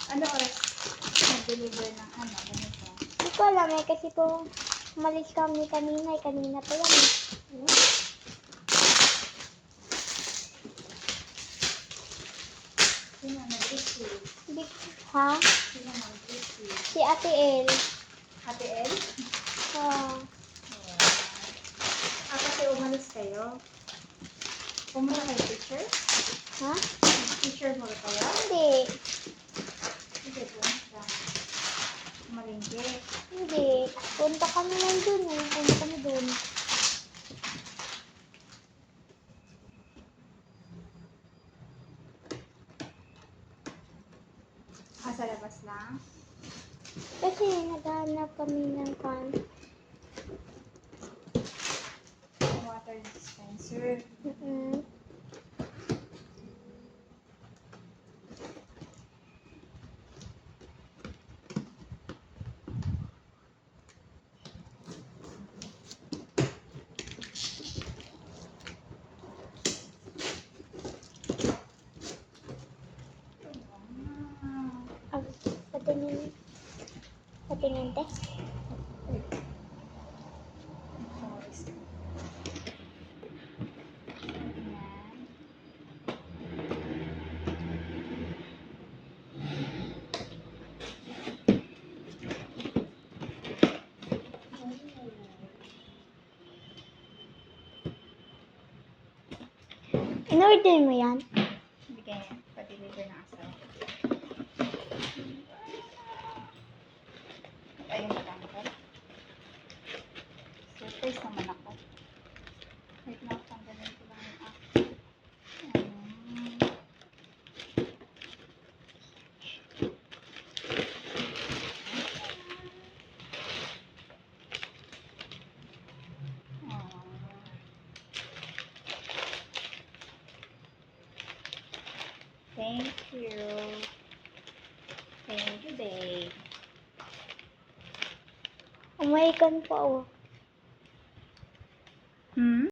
Ano oras nag-deliver ng ano, ganito? Hindi ko alam eh, kasi po umalis kami kanina eh. Kanina pa yan eh. Sino nag-receive? Hindi, ha? Sino nag-receive? Si Ate El. Ate El? Ah, Kasi umalis kayo. Pumunta kayo teacher? ha? Teacher mo kayo? Hindi. Hindi, pumunta. Malingge. Hindi. Punta kami lang dun eh. Punta kami dun. Sa labas lang? Kasi naghahanap kami ng pan. Water dispenser. Mm-mm. Ah, patingin. Patingin te. In-order mo yan? Bigay niya. Pa-deliver ng asawa. Ayun na lang ko. Surprise naman ako. Wait lang, tanggalin ko lang yung app. Thank you. Thank you, babe. American pa oh. Hmm?